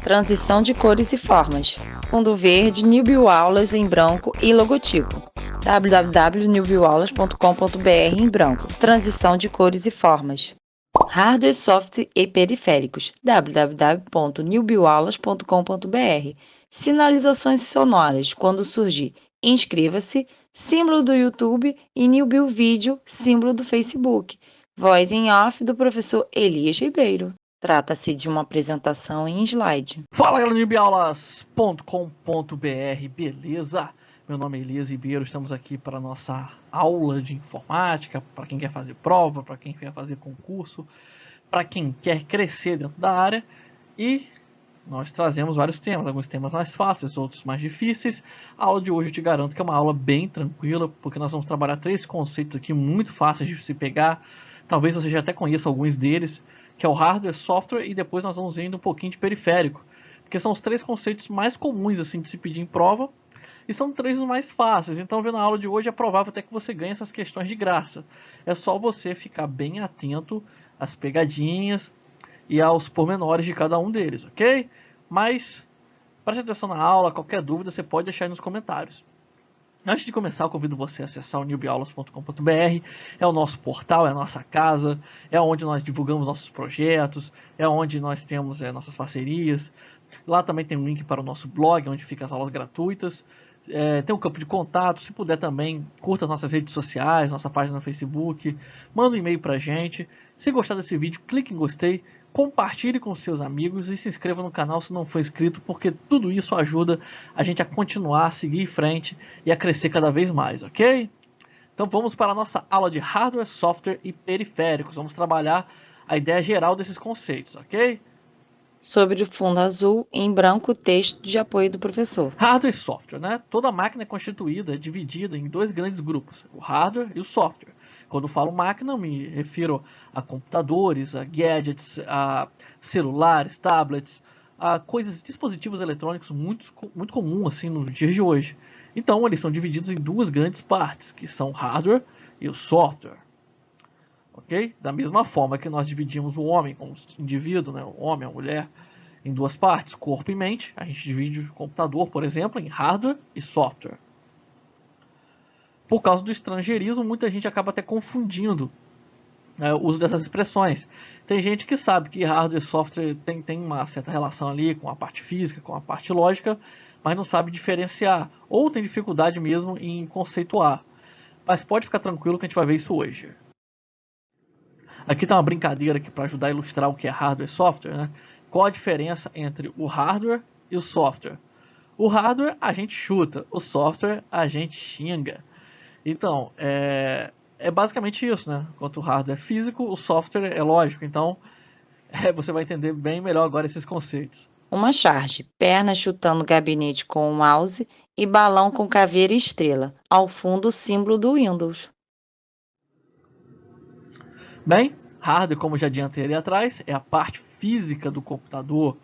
Transição de cores e formas. Fundo verde, newbieaulas em branco e logotipo. www.newbieaulas.com.br em branco. Transição de cores e formas. Hardware, software e periféricos. www.newbieaulas.com.br. Sinalizações sonoras. Quando surgir, inscreva-se. Símbolo do YouTube e Newbie Vídeo, símbolo do Facebook. Voz em off do professor Elias Ribeiro. Trata-se de uma apresentação em slide. Fala galera, newbieaulas.com.br, beleza? Meu nome é Elias Ribeiro, estamos aqui para a nossa aula de informática, para quem quer fazer prova, para quem quer fazer concurso, para quem quer crescer dentro da área. E nós trazemos vários temas, alguns temas mais fáceis, outros mais difíceis. A aula de hoje eu te garanto que é uma aula bem tranquila, porque nós vamos trabalhar 3 conceitos aqui muito fáceis de se pegar. Talvez você já até conheça alguns deles, que é o hardware, software, e depois nós vamos vendo um pouquinho de periférico, porque são os 3 conceitos mais comuns assim de se pedir em prova, e são 3 os mais fáceis. Então, vendo a aula de hoje, é provável até que você ganhe essas questões de graça. É só você ficar bem atento às pegadinhas e aos pormenores de cada um deles, ok? Mas, preste atenção na aula, qualquer dúvida você pode deixar aí nos comentários. Antes de começar, eu convido você a acessar o newbieaulas.com.br. É o nosso portal, é a nossa casa, é onde nós divulgamos nossos projetos, é onde nós temos nossas parcerias. Lá também tem um link para o nosso blog, onde fica as aulas gratuitas. Tem um campo de contato, se puder também, curta as nossas redes sociais, nossa página no Facebook, manda um e-mail pra gente. Se gostar desse vídeo, clique em gostei, compartilhe com seus amigos e se inscreva no canal se não for inscrito, porque tudo isso ajuda a gente a continuar, a seguir em frente e a crescer cada vez mais, ok? Então vamos para a nossa aula de hardware, software e periféricos. Vamos trabalhar a ideia geral desses conceitos, ok? Sobre o fundo azul, em branco, texto de apoio do professor. Hardware e software, né? Toda máquina é constituída, dividida em 2 grandes grupos, o hardware e o software. Quando eu falo máquina, eu me refiro a computadores, a gadgets, a celulares, tablets, a coisas, dispositivos eletrônicos muito comum assim nos dias de hoje. Então, eles são divididos em 2 grandes partes, que são o hardware e o software. Ok? Da mesma forma que nós dividimos o homem como indivíduo, né? O homem, a mulher, em 2 partes, corpo e mente. A gente divide o computador, por exemplo, em hardware e software. Por causa do estrangeirismo, muita gente acaba até confundindo o uso dessas expressões. Tem gente que sabe que hardware e software tem uma certa relação ali com a parte física, com a parte lógica, mas não sabe diferenciar, ou tem dificuldade mesmo em conceituar. Mas pode ficar tranquilo que a gente vai ver isso hoje. Aqui está uma brincadeira aqui para ajudar a ilustrar o que é hardware e software, né? Qual a diferença entre o hardware e o software? O hardware a gente chuta, o software a gente xinga. Então, é basicamente isso, né? Enquanto o hardware é físico, o software é lógico. Então, você vai entender bem melhor agora esses conceitos. Uma charge, perna chutando gabinete com o mouse e balão com caveira e estrela. Ao fundo, o símbolo do Windows. Bem, hardware, como já adiantei ali atrás, é a parte física do computador.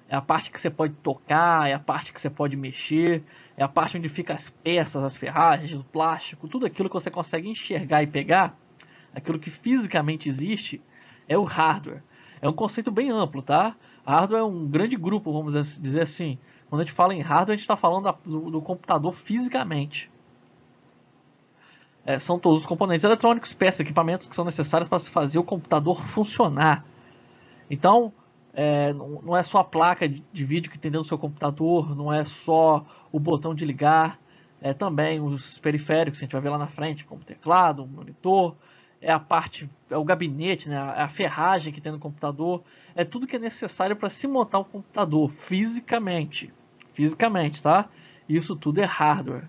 É a parte que você pode tocar, é a parte que você pode mexer, é a parte onde ficam as peças, as ferragens, o plástico, tudo aquilo que você consegue enxergar e pegar, aquilo que fisicamente existe, é o hardware. É um conceito bem amplo, tá? Hardware é um grande grupo, vamos dizer assim. Quando a gente fala em hardware, a gente está falando do computador fisicamente. São todos os componentes eletrônicos, peças, equipamentos que são necessários para se fazer o computador funcionar. Então, não é só a placa de vídeo que tem dentro do seu computador, não é só o botão de ligar, é também os periféricos que a gente vai ver lá na frente, como teclado, monitor, é o gabinete, né, a ferragem que tem no computador, é tudo que é necessário para se montar um computador fisicamente, tá? Isso tudo é hardware.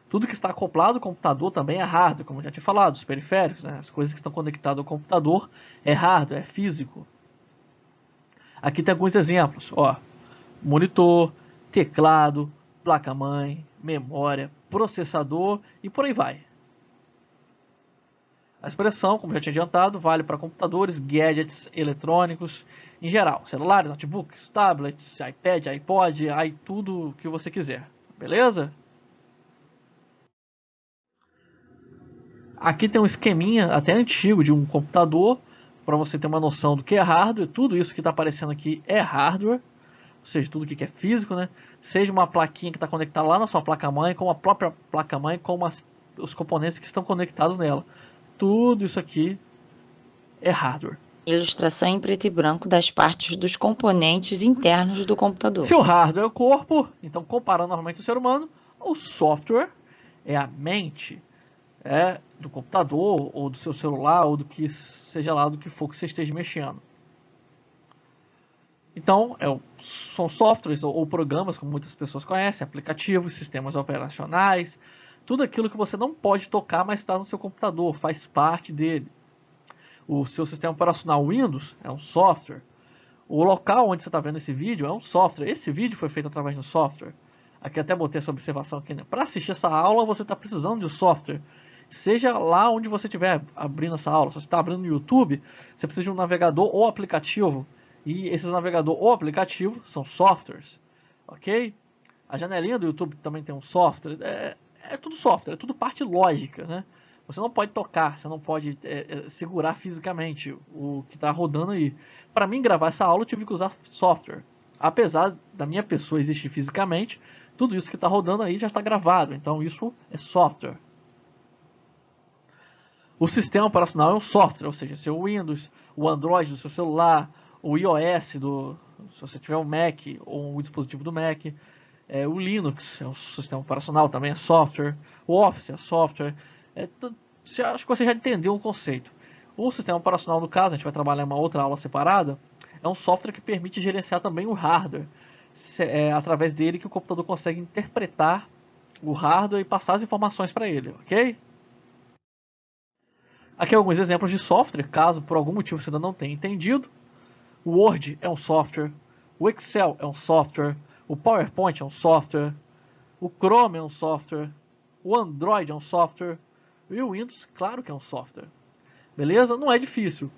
Tudo que está acoplado ao computador também é hardware, como eu já tinha falado, os periféricos, né? As coisas que estão conectadas ao computador é hardware, é físico. Aqui tem alguns exemplos, ó, monitor, teclado, placa-mãe, memória, processador e por aí vai. A expressão, como já tinha adiantado, vale para computadores, gadgets eletrônicos, em geral, celulares, notebooks, tablets, iPad, iPod, tudo que você quiser, beleza? Aqui tem um esqueminha até antigo de um computador, para você ter uma noção do que é hardware. Tudo isso que está aparecendo aqui é hardware, ou seja, tudo que é físico, né? Seja uma plaquinha que está conectada lá na sua placa-mãe, com a própria placa-mãe, com os componentes que estão conectados nela. Tudo isso aqui é hardware. Ilustração em preto e branco das partes dos componentes internos do computador. Se o hardware é o corpo, então comparando normalmente o ser humano, o software é a mente do computador, ou do seu celular, ou do que seja lá, do que for que você esteja mexendo. Então, são softwares ou programas, como muitas pessoas conhecem, aplicativos, sistemas operacionais, tudo aquilo que você não pode tocar, mas está no seu computador, faz parte dele. O seu sistema operacional Windows é um software. O local onde você está vendo esse vídeo é um software. Esse vídeo foi feito através de um software. Aqui até botei essa observação aqui, né? Para assistir essa aula, você está precisando de um software. Seja lá onde você estiver abrindo essa aula. Se você está abrindo no YouTube, você precisa de um navegador ou aplicativo. E esses navegador ou aplicativo são softwares. Ok? A janelinha do YouTube também tem um software. É tudo software, é tudo parte lógica, né? Você não pode tocar, você não pode segurar fisicamente o que está rodando aí. Para mim gravar essa aula eu tive que usar software. Apesar da minha pessoa existir fisicamente, tudo isso que está rodando aí já está gravado. Então isso é software. O sistema operacional é um software, ou seja, seu Windows, o Android do seu celular, o iOS, se você tiver um Mac ou um dispositivo do Mac, o Linux é um sistema operacional, também é software, o Office é software. Acho que você já entendeu o conceito. O sistema operacional, no caso, a gente vai trabalhar em uma outra aula separada, é um software que permite gerenciar também o hardware. É através dele que o computador consegue interpretar o hardware e passar as informações para ele, ok? Aqui alguns exemplos de software, caso por algum motivo você ainda não tenha entendido. O Word é um software, o Excel é um software, o PowerPoint é um software, o Chrome é um software, o Android é um software e o Windows, claro que é um software. Beleza? Não é difícil.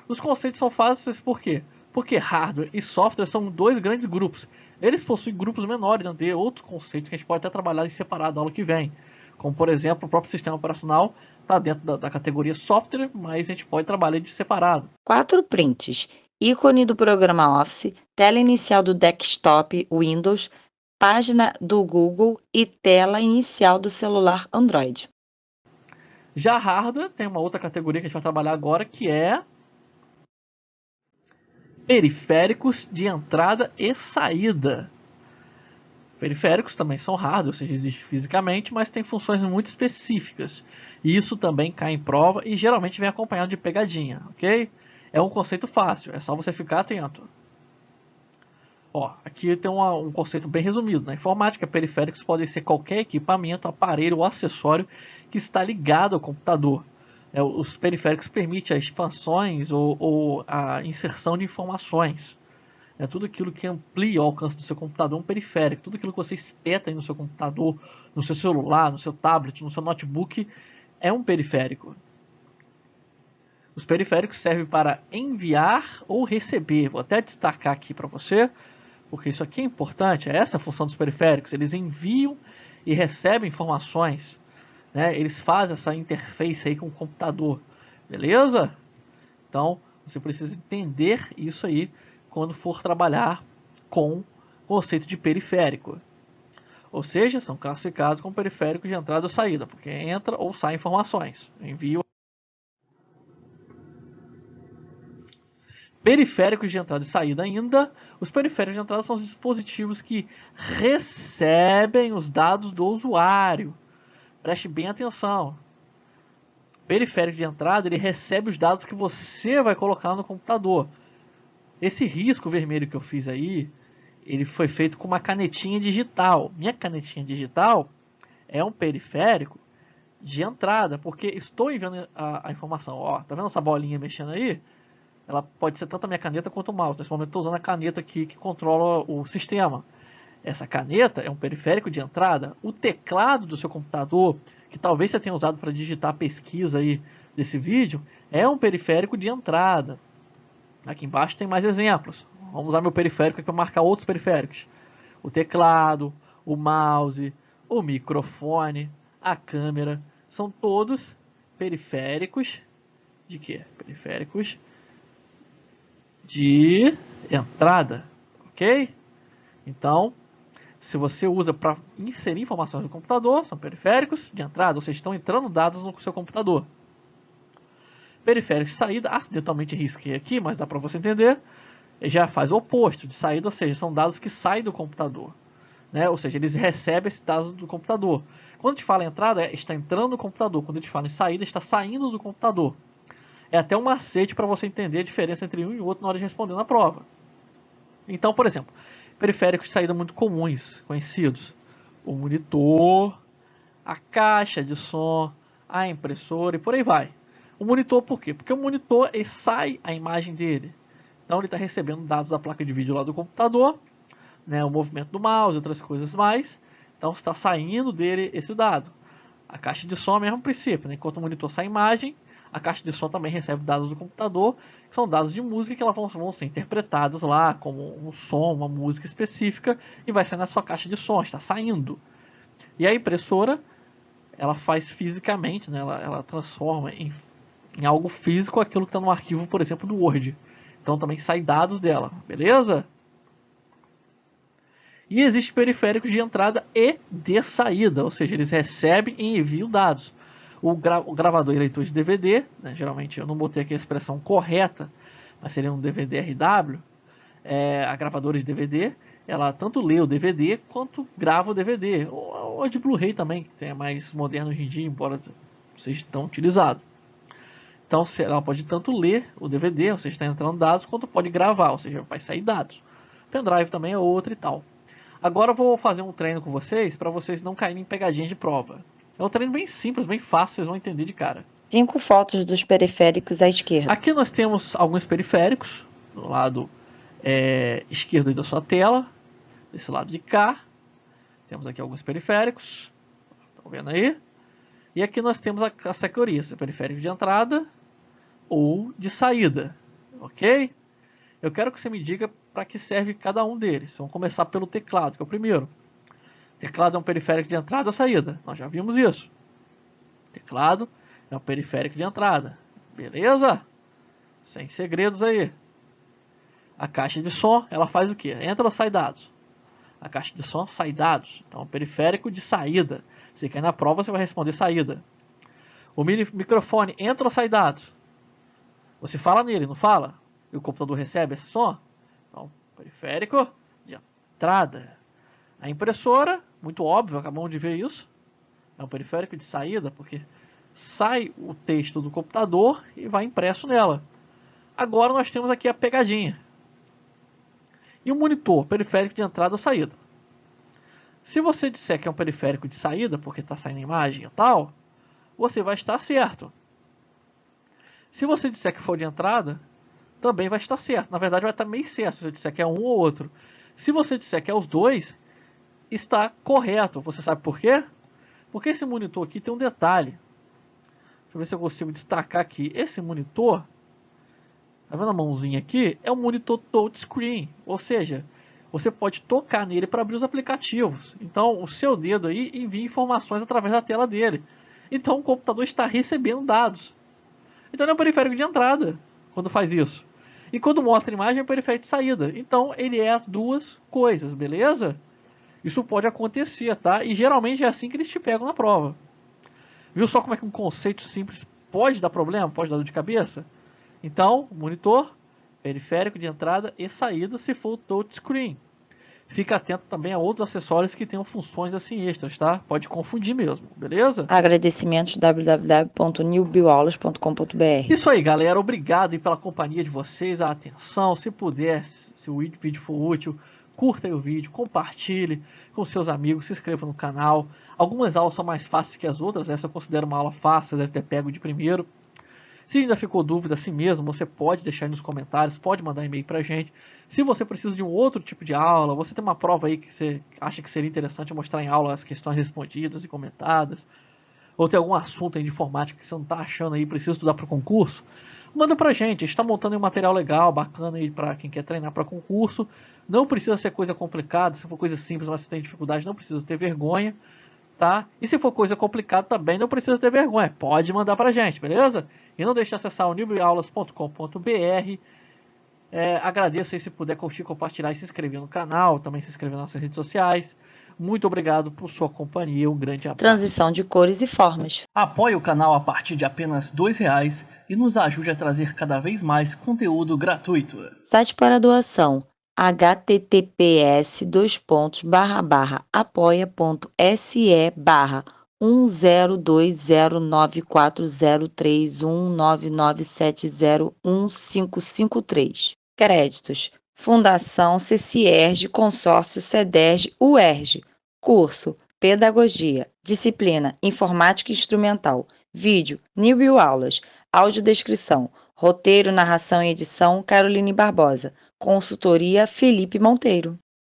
Os conceitos são fáceis por quê? Porque hardware e software são dois grandes grupos. Eles possuem grupos menores, dentro de outros conceitos que a gente pode até trabalhar em separado na aula que vem. Como, por exemplo, o próprio sistema operacional está dentro da categoria software, mas a gente pode trabalhar de separado. 4 prints. Ícone do programa Office, tela inicial do desktop Windows, página do Google e tela inicial do celular Android. Já hardware tem uma outra categoria que a gente vai trabalhar agora, que é periféricos de entrada e saída. Periféricos também são hardware, ou seja, existe fisicamente, mas tem funções muito específicas. E isso também cai em prova e geralmente vem acompanhado de pegadinha, ok? É um conceito fácil, é só você ficar atento. Aqui tem um conceito bem resumido. Na informática, periféricos podem ser qualquer equipamento, aparelho ou acessório que está ligado ao computador. Os periféricos permitem as expansões ou a inserção de informações. Tudo aquilo que amplia o alcance do seu computador é um periférico. Tudo aquilo que você espeta aí no seu computador, no seu celular, no seu tablet, no seu notebook, é um periférico. Os periféricos servem para enviar ou receber. Vou até destacar aqui para você, porque isso aqui é importante. É essa a função dos periféricos. Eles enviam e recebem informações. Eles fazem essa interface aí com o computador. Beleza? Então, você precisa entender isso aí quando for trabalhar com o conceito de periférico. Ou seja, são classificados como periféricos de entrada ou saída, porque entra ou sai informações. Envio. Periféricos de entrada e saída ainda. Os periféricos de entrada são os dispositivos que recebem os dados do usuário. Preste bem atenção. Periférico de entrada, ele recebe os dados que você vai colocar no computador. Esse risco vermelho que eu fiz aí, ele foi feito com uma canetinha digital. Minha canetinha digital é um periférico de entrada, porque estou enviando a informação. Tá vendo essa bolinha mexendo aí? Ela pode ser tanto a minha caneta quanto o mouse. Nesse momento estou usando a caneta aqui que controla o sistema. Essa caneta é um periférico de entrada. O teclado do seu computador, que talvez você tenha usado para digitar a pesquisa aí desse vídeo, é um periférico de entrada. Aqui embaixo tem mais exemplos. Vamos usar meu periférico aqui para marcar outros periféricos. O teclado, o mouse, o microfone, a câmera. São todos periféricos de quê? Periféricos de entrada, ok? Então, se você usa para inserir informações no computador, são periféricos de entrada, ou seja, estão entrando dados no seu computador. Periféricos de saída, acidentalmente risquei aqui, mas dá para você entender, já faz o oposto de saída, ou seja, são dados que saem do computador. Né? Ou seja, eles recebem esses dados do computador. Quando a gente fala em entrada, está entrando no computador. Quando a gente fala em saída, está saindo do computador. É até um macete para você entender a diferença entre um e outro na hora de responder na prova. Então, por exemplo, periféricos de saída muito comuns, conhecidos. O monitor, a caixa de som, a impressora e por aí vai. O monitor por quê? Porque o monitor ele sai a imagem dele. Então ele está recebendo dados da placa de vídeo lá do computador, né, o movimento do mouse, outras coisas mais. Então está saindo dele esse dado. A caixa de som é o mesmo princípio, né? Enquanto o monitor sai a imagem, a caixa de som também recebe dados do computador, que são dados de música que elas vão ser interpretadas lá como um som, uma música específica, e vai sair na sua caixa de som, está saindo. E a impressora, ela faz fisicamente, né? Ela transforma em algo físico aquilo que está no arquivo, por exemplo, do Word. Então também sai dados dela, beleza? E existem periféricos de entrada e de saída, ou seja, eles recebem e enviam dados. O gravador e leitor de DVD, né, geralmente eu não botei aqui a expressão correta, mas seria um DVD RW, a gravadora de DVD, ela tanto lê o DVD quanto grava o DVD, ou de Blu-ray também, que é mais moderno hoje em dia, embora seja tão utilizado. Então ela pode tanto ler o DVD, ou seja, está entrando dados, quanto pode gravar, ou seja, vai sair dados. Pendrive também é outro e tal. Agora eu vou fazer um treino com vocês, para vocês não caírem em pegadinhas de prova. É um treino bem simples, bem fácil, vocês vão entender de cara. 5 fotos dos periféricos à esquerda. Aqui nós temos alguns periféricos, do lado esquerdo da sua tela, desse lado de cá. Temos aqui alguns periféricos, estão vendo aí? E aqui nós temos a categoria, se é periférico de entrada ou de saída, ok? Eu quero que você me diga para que serve cada um deles. Vamos começar pelo teclado, que é o primeiro. Teclado é um periférico de entrada ou saída? Nós já vimos isso. Teclado é um periférico de entrada. Beleza? Sem segredos aí. A caixa de som, ela faz o quê? Entra ou sai dados? A caixa de som sai dados. Então, é um periférico de saída. Se cair na prova, você vai responder saída. O microfone entra ou sai dados? Você fala nele, não fala? E o computador recebe esse som? Então, periférico de entrada. A impressora, muito óbvio, acabamos de ver isso. É um periférico de saída, porque sai o texto do computador e vai impresso nela. Agora nós temos aqui a pegadinha. E o monitor, periférico de entrada ou saída. Se você disser que é um periférico de saída, porque está saindo imagem e tal, você vai estar certo. Se você disser que for de entrada, também vai estar certo. Na verdade, vai estar meio certo se você disser que é um ou outro. Se você disser que é os dois, está correto. Você sabe por quê? Porque esse monitor aqui tem um detalhe. Deixa eu ver se eu consigo destacar aqui. Esse monitor, tá vendo a mãozinha aqui? É um monitor touchscreen. Ou seja, você pode tocar nele para abrir os aplicativos. Então, o seu dedo aí envia informações através da tela dele. Então, o computador está recebendo dados. Então, ele é um periférico de entrada quando faz isso. E quando mostra a imagem, é um periférico de saída. Então, ele é as duas coisas, beleza? Isso pode acontecer, tá? E geralmente é assim que eles te pegam na prova. Viu só como é que um conceito simples pode dar problema? Pode dar dor de cabeça? Então, monitor, periférico de entrada e saída se for o touchscreen. Fica atento também a outros acessórios que tenham funções assim extras, tá? Pode confundir mesmo, beleza? Agradecimentos www.newbioaulas.com.br. Isso aí, galera. Obrigado aí pela companhia de vocês, a atenção. Se puder, se o vídeo for útil, curta aí o vídeo, compartilhe com seus amigos, se inscreva no canal. Algumas aulas são mais fáceis que as outras, essa eu considero uma aula fácil, deve ter pego de primeiro. Se ainda ficou dúvida assim mesmo, você pode deixar aí nos comentários, pode mandar e-mail pra gente. Se você precisa de um outro tipo de aula, você tem uma prova aí que você acha que seria interessante mostrar em aula as questões respondidas e comentadas, ou tem algum assunto aí de informática que você não está achando aí, precisa estudar para o concurso, manda pra gente. A gente está montando um material legal, bacana aí para quem quer treinar para concurso. Não precisa ser coisa complicada, se for coisa simples, mas você tem dificuldade, não precisa ter vergonha, tá? E se for coisa complicada também, não precisa ter vergonha, pode mandar pra gente, beleza? E não deixe de acessar o newbieaulas.com.br Agradeço aí se puder curtir, compartilhar e se inscrever no canal, também se inscrever nas nossas redes sociais. Muito obrigado por sua companhia, um grande abraço. Transição de cores e formas. Apoie o canal a partir de apenas R$2 e nos ajude a trazer cada vez mais conteúdo gratuito. Site para doação: https://apoia.se/1020403199701553. Créditos: Fundação CCIERJ Consórcio CEDERJ UERJ. Curso: Pedagogia. Disciplina: Informática Instrumental. Vídeo: Newbio Aulas. Audiodescrição. Roteiro, narração e edição: Caroline Barbosa. Consultoria: Felipe Monteiro.